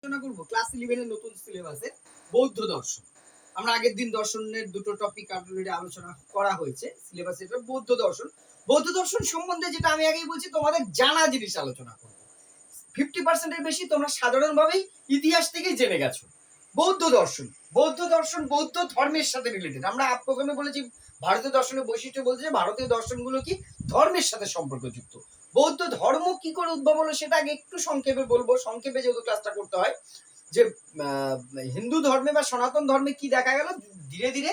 আলোচনা করব ক্লাস 11 এর নতুন সিলেবাসে বৌদ্ধ দর্শন। আমরা আগের দিন দর্শনের দুটো টপিক অলরেডি আলোচনা করা হয়েছে সিলেবাসে। এটা বৌদ্ধ দর্শন। বৌদ্ধ দর্শন সম্বন্ধে যেটা আমি আগেই বলছি তোমাদের জানা জিনিস আলোচনা করব। 50% এর বেশি তোমরা সাধারণভাবেই ইতিহাস থেকেই জেনে গেছো। বৌদ্ধ দর্শন, বৌদ্ধ ধর্মের সাথে রিলেটেড। আমরা প্রথমে বলেছি ভারতীয় দর্শনের বৈশিষ্ট্য বলতে যে ভারতীয় দর্শনগুলো কি ধর্মের সাথে সম্পর্কযুক্ত। বৌদ্ধ ধর্ম কি করে উদ্ভব হলো সেটা আগে একটু সংক্ষেপে বলবো, সংক্ষেপে যেহেতু ক্লাসটা করতে হয়। যে হিন্দু ধর্মে বা সনাতন ধর্মে কি দেখা গেল, ধীরে ধীরে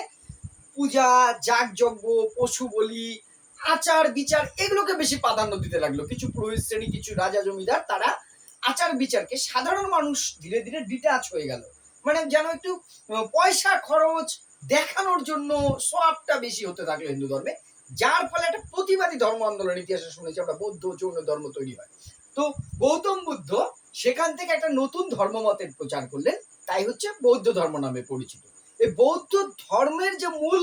পূজা, যাগযজ্ঞ, পশু বলি, আচার বিচার এগুলোকে বেশি প্রাধান্য দিতে লাগলো। কিছু পুরোহিত শ্রেণী, কিছু রাজা জমিদার, তারা আচার বিচারকে সাধারণ মানুষ ধীরে ধীরে ডিটাচ হয়ে গেল। মানে যেন একটু পয়সা খরচ দেখানোর জন্য সোয়াবটা বেশি হতে থাকলো হিন্দু ধর্মে, যার ফলে একটা প্রতিবাদী ধর্ম আন্দোলন ইতিহাসে শুনেছি আমরা, বৌদ্ধ যৌন ধর্ম তৈরি হয়। তো গৌতম বুদ্ধ সেখান থেকে একটা নতুন ধর্মমতের প্রচার করলেন, তাই হচ্ছে বৌদ্ধ ধর্ম নামে পরিচিত। এই বৌদ্ধ ধর্মের যে মূল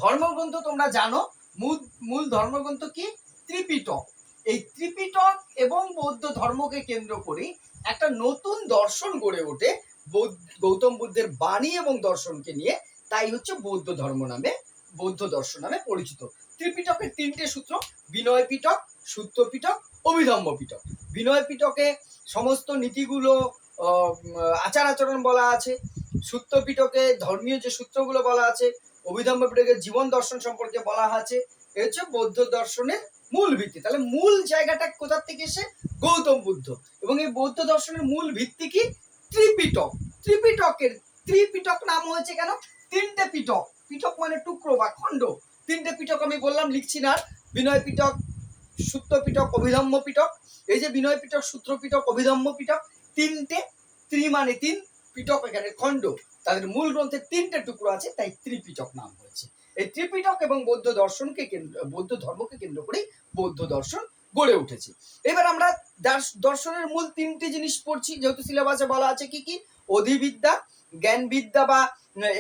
ধর্মগ্রন্থ তোমরা জানো, মূল ধর্মগ্রন্থ কি? ত্রিপিটক। এই ত্রিপিটক এবং বৌদ্ধ ধর্মকে কেন্দ্র করে একটা নতুন দর্শন গড়ে ওঠে গৌতম বুদ্ধের বাণী এবং দর্শনকে নিয়ে, তাই হচ্ছে বৌদ্ধ ধর্ম নামে, বৌদ্ধ দর্শন নামে পরিচিত। ত্রিপিটকের তিনটে সূত্র: বিনয় পিটক, সূত্র পিটক, অভিধম্ম পিটক। বিনয় পিটকে সমস্ত নীতিগুলো, আচার আচরণ বলা আছে। সূত্র পিটকে ধর্মীয় যে সূত্রগুলো বলা আছে। অভিধম্ম পিটকের জীবন দর্শন সম্পর্কে বলা আছে। এই হচ্ছে বৌদ্ধ দর্শনের মূল ভিত্তি। তাহলে মূল জায়গাটা কোথা থেকে এসে? গৌতম বুদ্ধ। এবং এই বৌদ্ধ দর্শনের মূল ভিত্তি কি? ত্রিপিটক। ত্রিপিটক নাম হয়েছে কেন? তিনটে পিটক। পিটক মানে টুকরো বা খণ্ড। তিনটে পিটক আমি বললাম, লিখছি না। বিনয় পিটক, সূত্র পিটক, অভিধম্ম পিটক। এই যে বিনয় পিটক, সূত্র পিটক, অভিধম্ম পিটক, তিনটে, ত্রি মানে তিন, পিটক এখানে খণ্ড, তাদের মূল গ্রন্থের তিনটে টুকরো আছে, তাই ত্রিপিটক নাম হয়েছে। এই ত্রিপিটক এবং বৌদ্ধ দর্শনকে বৌদ্ধ ধর্মকে কেন্দ্র করে বৌদ্ধ দর্শন গড়ে উঠেছে। এবার আমরা দর্শনের মূল তিনটি জিনিস পড়ছি, যেহেতু সিলেবাসে বলা আছে কি কি: অধিবিদ্যা, জ্ঞানবিদ্যা বা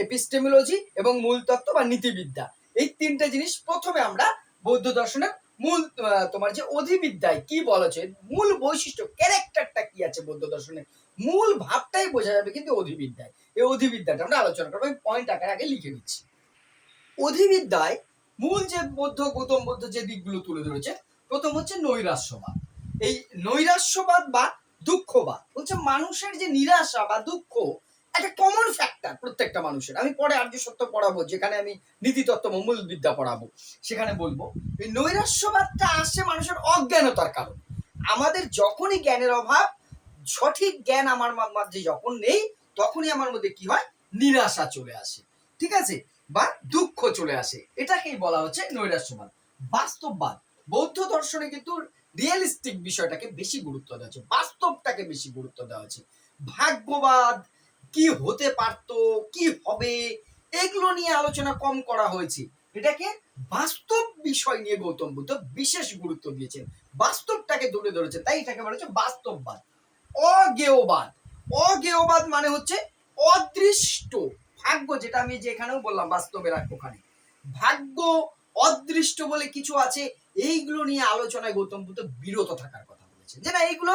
এপিস্টেমোলজি, এবং মূল তত্ত্ব বা নীতিবিদ্যা। এই তিনটে জিনিস প্রথমে আমরা বৌদ্ধ দর্শনের মূল, তোমার যে অধিবিদ্যায় কি বলা আছে, মূল বৈশিষ্ট্য, ক্যারেক্টারটা কি আছে বৌদ্ধ দর্শনের, মূল ভাবটাই বোঝা যাবে কিন্তু অধিবিদ্যায়। এই অধিবিদ্যাটা আমরা আলোচনা করবো। আমি পয়েন্ট আকারে আগে লিখে দিচ্ছি। অধিবিদ্যায় মূল যে গৌতম বুদ্ধ যে দিকগুলো তুলে ধরেছে, প্রথম হচ্ছে নৈরাশ্যবাদ। এই নৈরাশ্যবাদ বা দুঃখবাদ হচ্ছে মানুষের যে নিরাশা বা দুঃখ একটা কমন ফ্যাক্টর প্রত্যেকটা মানুষের। আমি পরে আর্য সত্য পড়াবো, যেখানে আমি নীতিতত্ত্ব মূল বিদ্যা পড়াবো, সেখানে বলবো এই নৈরাশ্যবাদটা আসে মানুষের অজ্ঞানতার কারণ। আমাদের যখনই জ্ঞানের অভাব, সঠিক জ্ঞান আমার মধ্যে যখন নেই, তখনই আমার মধ্যে কি হয়? নিরাশা চলে আসে, ঠিক আছে, বা দুঃখ চলে আসে। এটাকেই বলা হচ্ছে নৈরাশ্যবাদ। বাস্তববাদ, বৌদ্ধ দর্শনে কিন্তু রিয়েলিস্টিক বিষয়টাকে বেশি গুরুত্ব দেওয়া হচ্ছে, বাস্তবটাকে বেশি গুরুত্ব দেওয়া হচ্ছে। ভাগ্যবাদ, কি হতে পারতো, কি হবে, এগুলো নিয়ে আলোচনা কম করা হয়েছে। এটাকে বাস্তব বিষয় নিয়ে গৌতম বুদ্ধ বিশেষ গুরুত্ব দিয়েছেন, বাস্তবটাকে তুলে ধরেছেন, তাই এটাকে বলা হচ্ছে বাস্তববাদ। অজ্ঞেয়বাদ, অজ্ঞেয়বাদ মানে হচ্ছে অদৃষ্ট ভাগ্য, যেটা আমি যেখানেও বললাম বাস্তবের ওখানে ভাগ্য অদৃষ্ট বলে কিছু আছে, এইগুলো নিয়ে আলোচনায় গৌতম বুদ্ধ বিরত থাকার কথা বলেছেন, যে না, এইগুলো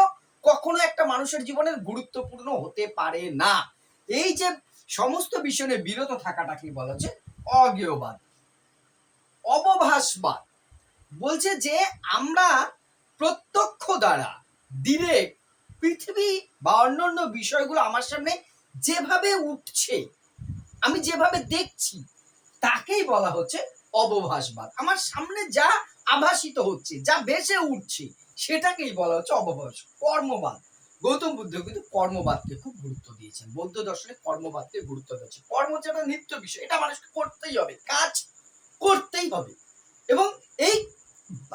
কখনো একটা মানুষের জীবনের গুরুত্বপূর্ণ হতে পারে না। এই যে সমস্ত বিষয় নিয়ে বিরত থাকাটা কি বলা হচ্ছে? অজ্ঞেয়বাদ। অবভাসবাদ বলছে যে আমরা প্রত্যক্ষ দ্বারা ডিরেক্ট পৃথিবী বা অন্যান্য বিষয়গুলো আমার সামনে যেভাবে উঠছে, আমি যেভাবে দেখছি, তাকেই বলা হচ্ছে অবভাসবাদ। আমার সামনে যা আভাসিত হচ্ছে, যা ভেসে উঠছে, সেটাকেই বলা হচ্ছে অবভাস। কর্মবাদ, গৌতম বুদ্ধ কিন্তু কর্মবাদকে খুব গুরুত্ব দিয়েছেন। বৌদ্ধ দর্শনে কর্মবাদকে গুরুত্ব দিয়েছে। কর্ম হচ্ছে একটা নিত্য বিষয়, এটা মানুষকে করতেই হবে, কাজ করতেই হবে। এবং এই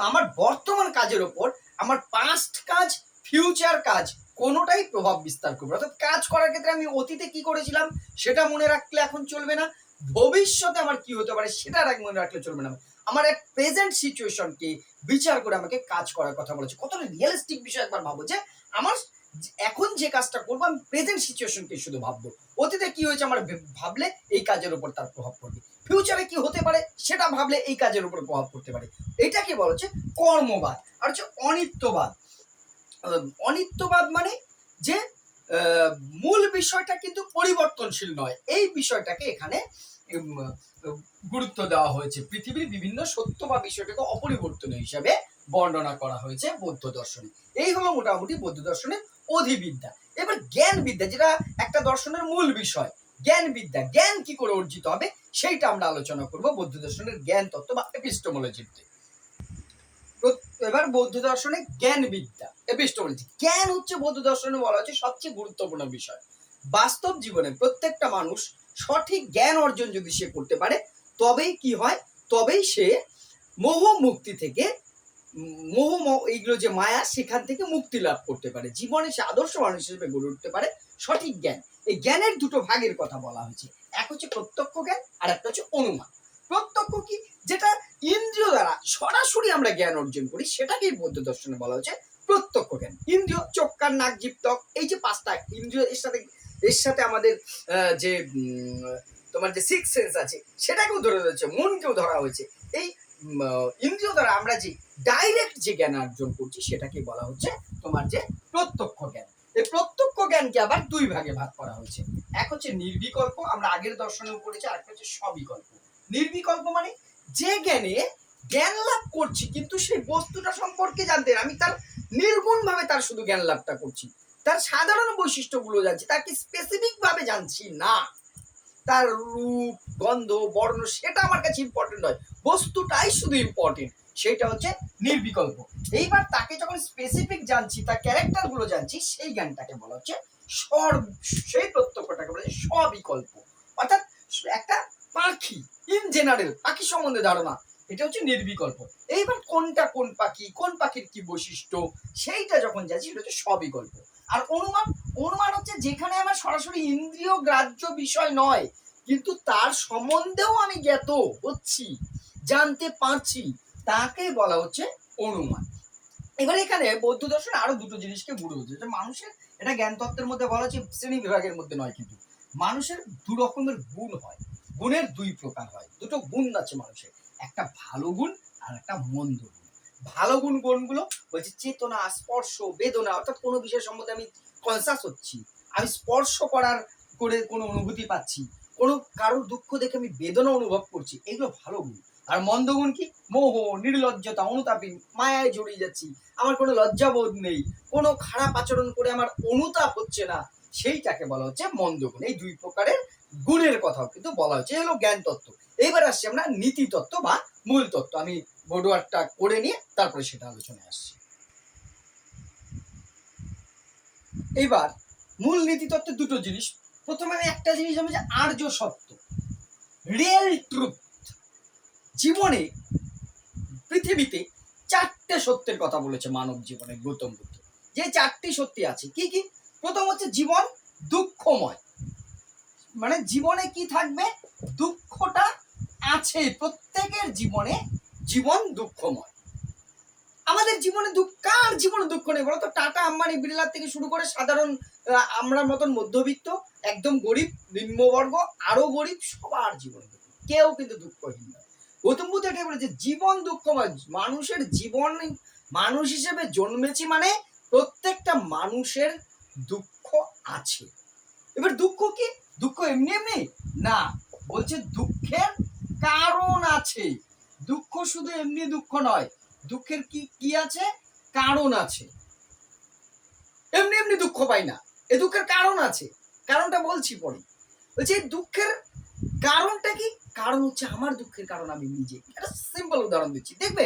আমার বর্তমান কাজের ওপর আমার পাস্ট কাজ, ফিউচার কাজ কোনোটাই প্রভাব বিস্তার করবে। অর্থাৎ কাজ করার ক্ষেত্রে আমি অতীতে কি করেছিলাম সেটা মনে রাখলে এখন চলবে না, ভবিষ্যতে আমার কি হতে পারে সেটা মনে রাখলে চলবে না। আমার এক প্রেজেন্ট সিচুয়েশনকে বিচার করে আমাকে কাজ করার কথা বলেছে। কতটা রিয়েলিস্টিক বিষয় একবার ভাবো, যে আমার এখন যে কাজটা করবো আমি প্রেজেন্ট সিচুয়েশনকে শুধু ভাববো, অতীতে কি হয়েছে আমার ভাবলে এই কাজের উপর তার প্রভাব পড়বে, ফিউচারে কি হতে পারে সেটা ভাবলে এই কাজের উপর প্রভাব পড়তে পারে। এটাকে বলা হচ্ছে কর্মবাদ। আর হচ্ছে অনিত্যবাদ। অনিত্যবাদ মানে যে মূল বিষয়টা কিন্তু পরিবর্তনশীল নয়, এই বিষয়টাকে এখানে গুরুত্ব দেওয়া হয়েছে। পৃথিবীর বিভিন্ন সত্য বা বিষয়টাকে অপরিবর্তনীয় হিসাবে বর্ণনা করা হয়েছে বৌদ্ধ দর্শনে। এই হলো মোটামুটি বৌদ্ধ দর্শনের অধিবিদ্যা। এবার জ্ঞান বিদ্যা, যেটা একটা দর্শনের মূল বিষয়, জ্ঞান বিদ্যা, জ্ঞান কি করে অর্জিত হবে সেইটা আমরা আলোচনা করব বৌদ্ধ দর্শনের জ্ঞান তত্ত্ব বা এপিস্টেমোলজিতে। এবার বৌদ্ধ দর্শনে জ্ঞান বিদ্যা, এপিস্টেমোলজি। জ্ঞান হচ্ছে বৌদ্ধ দর্শনে বলা হচ্ছে সবচেয়ে গুরুত্বপূর্ণ বিষয়। বাস্তব জীবনে প্রত্যেকটা মানুষ সঠিক জ্ঞান অর্জন যদি সে করতে পারে, তবেই কি হয়, তবেই সে মোহ মুক্তি থেকে, এইগুলো যে মায়া, সেখান থেকে মুক্তি লাভ করতে পারে, জীবনে সে আদর্শ মানুষ হিসেবে গড়ে উঠতে পারে। সঠিক জ্ঞান, এই জ্ঞানের দুটো ভাগের কথা বলা হয়েছে, এক হচ্ছে প্রত্যক্ষ জ্ঞান আর একটা হচ্ছে অনুমান। প্রত্যক্ষ কি, যেটা ইন্দ্রিয় দ্বারা সরাসরি আমরা জ্ঞান অর্জন করি, সেটাকেই বৌদ্ধ দর্শনে বলা হচ্ছে প্রত্যক্ষ জ্ঞান। ইন্দ্রিয়, চোখ কান নাক জিভ ত্বক, এই যে পাঁচটা ইন্দ্রিয়, এর সাথে আমাদের যে তোমার যে সিক্স সেন্স আছে সেটাকেও ধরে রয়েছে, মনকেও ধরা হয়েছে। এই ইন্দ্রিয় দ্বারা আমরা যে ডাইরেক্ট যে জ্ঞান অর্জন করছি সেটাকে বলা হচ্ছে তোমার যে প্রত্যক্ষ জ্ঞান। এই প্রত্যক্ষ জ্ঞানকে আবার দুই ভাগে ভাগ করা হয়েছে, এক হচ্ছে নির্বিকল্প, আমরা আগের দর্শনেও পড়েছি, আর একটা হচ্ছে সবিকল্প। নির্বিকল্প মানে যে জ্ঞানে জ্ঞান লাভ করছি কিন্তু সেই বস্তুটা সম্পর্কে জানতে, আমি তার নির্গুণ ভাবে তার শুধু জ্ঞান লাভটা করছি, তার সাধারণ বৈশিষ্ট্যগুলো জানছি, তাকে স্পেসিফিক ভাবে জানছি না, তার রূপ গন্ধ বর্ণ সেটা আমার কাছে ইম্পর্টেন্ট নয়, বস্তুটাই শুধু ইম্পর্টেন্ট, সেটা হচ্ছে নির্বিকল্প। এইবার তাকে যখন স্পেসিফিক জানছি, তার ক্যারেক্টার গুলো জানছি, সেই জ্ঞানটাকে বলা হচ্ছে সেই প্রত্যক্ষটাকে বলা হচ্ছে সবিকল্প। অর্থাৎ একটা পাখি, ইন জেনারেল পাখি সম্বন্ধে ধারণা, এটা হচ্ছে নির্বিকল্প। এইবার কোনটা কোন পাখি, কোন পাখির কি বৈশিষ্ট্য, সেইটা যখন যাচ্ছি সেটা হচ্ছে সবিকল্প। আর অনুমান, অনুমান হচ্ছে যেখানে আমার সরাসরি ইন্দ্রিয় গ্রাহ্য বিষয় নয়, কিন্তু তার সম্বন্ধেও আমি জ্ঞাত হচ্ছি, জানতে পারছি, তাকে বলা হচ্ছে অনুমান। এবার এখানে বৌদ্ধ দর্শন আরো দুটো জিনিসকে গুরু হচ্ছে, যে মানুষের, এটা জ্ঞান তত্ত্বের মধ্যে বলা হচ্ছে, শ্রেণী বিভাগের মধ্যে নয়, কিন্তু মানুষের দু রকমের গুণ হয়, গুণের দুই প্রকার হয়, দুটো গুণ আছে মানুষের, একটা ভালো গুণ আর একটা মন্দ গুণ। ভালো গুণ কোনগুলো বলছে, চেতনা, স্পর্শ, বেদনা, অর্থাৎ কোনো বিষয় সম্বন্ধে আমি কনসাস হচ্ছি, আমি স্পর্শ করে কোনো অনুভূতি পাচ্ছি, কোনো কারোর দুঃখ দেখে আমি বেদনা অনুভব করছি, এগুলো ভালো গুণ। আর মন্দ গুণ কি, মোহ, নির্লজ্জতা, অনুতাপী, মায়ায় জড়িয়ে যাচ্ছি, আমার কোনো লজ্জাবোধ নেই, কোনো খারাপ আচরণ করে আমার অনুতাপ হচ্ছে না, সেইটাকে বলা হচ্ছে মন্দ গুণ। এই দুই প্রকারের গুণের কথাও কিন্তু বলা হচ্ছে, হলো জ্ঞান তত্ত্ব। এইবার আসছি আমরা নীতি তত্ত্ব বা মূল তত্ত্ব, আমি বোর্ডওয়ার্কটা করে নিয়ে তারপরে সেটা আলোচনায় আসছি। এইবার মূল নীতি তত্ত্বের দুটো জিনিস, প্রথমে আমি একটা জিনিস জানবো যে আর্য সত্য, রিয়েল ট্রুথ। জীবনে, পৃথিবীতে চারটে সত্যের কথা বলেছে মানব জীবনে গৌতম বুদ্ধ, যে চারটি সত্যি আছে। কি কি? প্রথম হচ্ছে জীবন দুঃখময়, মানে জীবনে কি থাকবে, দুঃখটা আছে, প্রত্যেকের জীবনে জীবন দুঃখময়। আমাদের জীবনে কার জীবনে দুঃখ নেই বলতো? টাটা, আম্বানি, বিড়লা থেকে শুরু করে সাধারণ আমরা মতন মধ্যবিত্ত, একদম গরিব, নিম্নবর্গ, আরো গরিব, সবার জীবনে কেউ কিন্তু দুঃখহীন নয়। গৌতম বুদ্ধ এটাই বলেছে, জীবন দুঃখময়। মানুষের জীবন, মানুষ হিসেবে জন্মেছি মানে প্রত্যেকটা মানুষের দুঃখ আছে। এবার দুঃখ কি? দুঃখ এমনি এমনি না, বলছে দুঃখের কারণ আছে। দুঃখ শুধু এমনি দুঃখ নয়, দুঃখের কি কি আছে, কারণ আছে। এমনি এমনি দুঃখ পাই না, এ দুঃখের কারণ আছে, কারণটা বলছি পরে। বলছে দুঃখের কারণটা কি? কারণ হচ্ছে আমার দুঃখের কারণ আমি নিজে। একটা সিম্পল উদাহরণ দিচ্ছি, দেখবে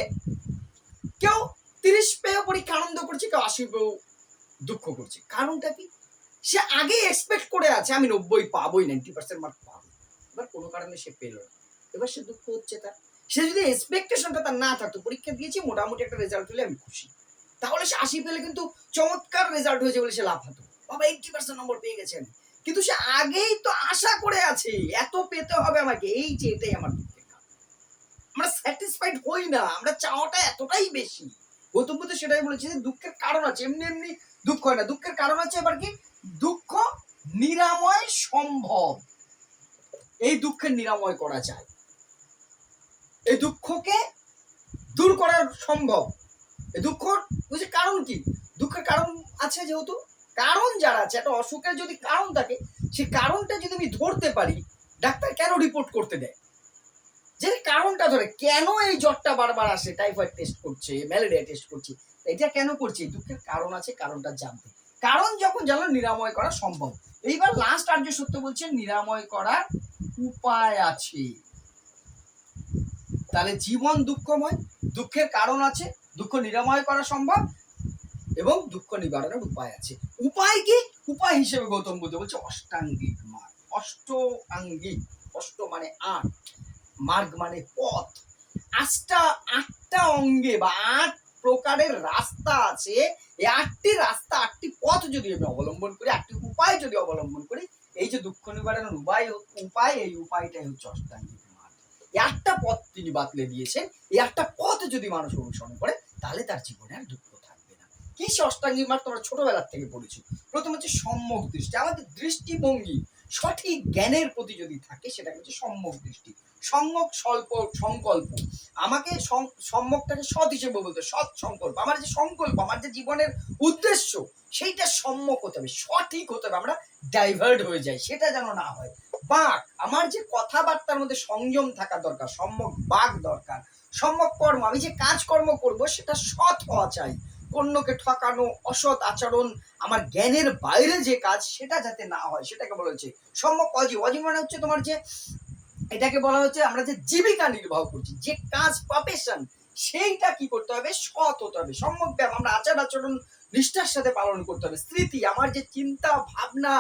কেউ 30 পেয়েও পরীক্ষা আনন্দ করছে, কেউ 80 পেয়েও দুঃখ করছে। কারণটা কি? সে আগে এক্সপেক্ট করে আছে আমি 90 পাবোই, 90% মার্ক পাবো, এবার কোনো কারণে সে পেল না, এবার সে দুঃখ হচ্ছে তার। সে যদি এক্সপেকটেশনটা তার না থাকতো, পরীক্ষা দিয়েছি মোটামুটি একটা রেজাল্ট হলে আমি খুশি, তাহলে সে 80 পেলে কিন্তু চমৎকার রেজাল্ট হয়েছে বলে সে লাভ হতো, বাবা 80% নম্বর পেয়ে গেছেন। কিন্তু সে আগেই তো আশা করে আছে এত পেতে হবে আমাকে, এই যে এটাই আমার দুঃখের কারণ। আমরা স্যাটিসফাইড হই না, আমরা চাওয়াটা এতটাই বেশি। গৌতম বুদ্ধ সেটাই বলেছে যে দুঃখের কারণ আছে, এমনি এমনি দুঃখ হয় না, দুঃখের কারণ আছে। এবার কি? দুঃখ নিরাময় সম্ভব, এই দুঃখের নিরাময় করা যায়, এই দুঃখকে দূর করা সম্ভব। এই দুঃখ বুঝে কারণ কি? দুঃখের কারণ আছে যেহেতু কারণ যারা আছে, একটা অসুখের যদি কারণ থাকে, সেই কারণটা যদি আমি ধরতে পারি, ডাক্তার কেন রিপোর্ট করতে দেয়? যে কারণটা ধরে কেন এই জ্বরটা বারবার আসে, টাইফয়েড টেস্ট করছে, ম্যালেরিয়া টেস্ট করছে, এটা কেন করছে? দুঃখের কারণ আছে, কারণটা জানতে, কারণ যখন জানলো নিরাময় করা সম্ভব। এইবার লাস্ট আর্য সত্য বলছে নিরাময় করার উপায় আছে। তাহলে জীবন দুঃখময়, দুঃখের কারণ আছে, দুঃখ নিরাময় করা সম্ভব এবং দুঃখ নিবারণের উপায় আছে। উপায় কি? উপায় হিসেবে গৌতম বুদ্ধ বলছে অষ্টাঙ্গিক মার্গ। অষ্টাঙ্গিক, অষ্ট মানে আট, মার্গ মানে পথ। আটটা অঙ্গে বা 8 প্রকারের রাস্তা আছে। এই 8টি রাস্তা, 8টি পথ যদি আমি অবলম্বন করি, 8টি উপায় যদি অবলম্বন করি, এই যে দুঃখ নিবারণের উপায়, এই উপায়টাই হচ্ছে অষ্টাঙ্গিক মার্গ। এই 8টা পথ তিনি বাতলে দিয়েছেন। এই 8টা পথ যদি মানুষ অনুসরণ করে, তাহলে তার জীবনে আর দুঃখ থাকবে না। কি সে অষ্টাঙ্গিক মার্গ? তোমরা ছোটবেলার থেকে পড়েছো। প্রথম হচ্ছে সম্যক দৃষ্টি, আমাদের দৃষ্টিভঙ্গি সঠিক জ্ঞানের প্রতি যদি থাকে, সেটা হচ্ছে সম্যক দৃষ্টি। সম্যক সংকল্প, আমাকে সম্যকটাকে সৎ হিসেবে বলতে, সৎ সংকল্প, আমার যে সংকল্প, আমার যে জীবনের উদ্দেশ্য, সেইটা সম্যক হতে হবে, সঠিক হতে হবে, আমরা ডাইভার্ট হয়ে যাই, সেটা যেন না হয়। বাক, আমার যে কথাবার্তার মধ্যে সংযম থাকা দরকার, সম্যক বাক দরকার। সম্যক কর্ম, আমি যে কাজকর্ম করব সেটা সৎ হওয়া চাই, অন্যকে ঠকানো, অসৎ আচরণ, আমার জ্ঞানের বাইরে যে কাজ, সেটা যাতে না হয়, সেটাকে বলা হচ্ছে সম্যক অজীব। অজীব মানে হচ্ছে তোমার যে, এটাকে বলা হচ্ছে আমরা যে জীবিকা নির্বাহ করছি, যে কাজ প্রফেশন, সেইটা কি করতে হবে? সৎ হতে হবে। সম্যক ব্যায়াম, আমরা আচার আচরণ নিষ্ঠার সাথে পালন করতে হবে। স্মৃতি, আমার যে চিন্তা ভাবনা,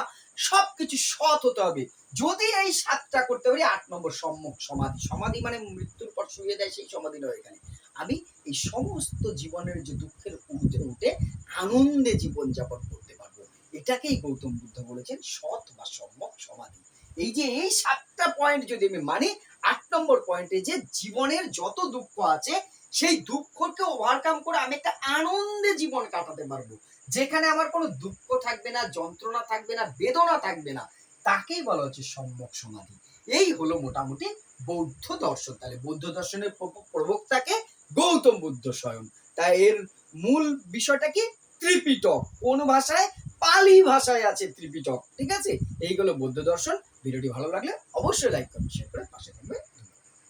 সবকিছু সৎ হতে হবে। যদি এই 7টা করতে পারি, 8 নম্বর সম্যক সমাধি। সমাধি মানে মৃত্যুর পর শুয়ে দেয় সেই সমাধি নয়, এখানে আমি এই সমস্ত জীবনের যে দুঃখের ঊর্ধ্বে উঠে আনন্দে জীবনযাপন করতে পারবো। এটাকেই গৌতম বুদ্ধ বলেছেন সৎ বা সম্যক সমাধি। এই যে এই 7টা পয়েন্ট যদি আমি মানি, 8 নম্বর পয়েন্টে যে জীবনের যত দুঃখ আছে, সেই দুঃখকে ওভারকাম করে আমি একটা আনন্দে জীবন কাটাতে পারবো, যেখানে আমার কোনো দুঃখ থাকবে না, যন্ত্রণা থাকবে না, বেদনা থাকবে না, তাকেই বলা হচ্ছে সম্যক সমাধি। এই হলো মোটামুটি বৌদ্ধ দর্শন। তাহলে বৌদ্ধ দর্শনের প্রবক্তাকে গৌতম বুদ্ধ স্বয়ং। তাই এর মূল বিষয়টা কি? ত্রিপিটক। কোন ভাষায়? পালি ভাষায় আছে ত্রিপিটক। ঠিক আছে, এইগুলো বৌদ্ধ দর্শন। ভিডিওটি ভালো লাগলে অবশ্যই লাইক করুন, শেয়ার করে পাশে থাকবে।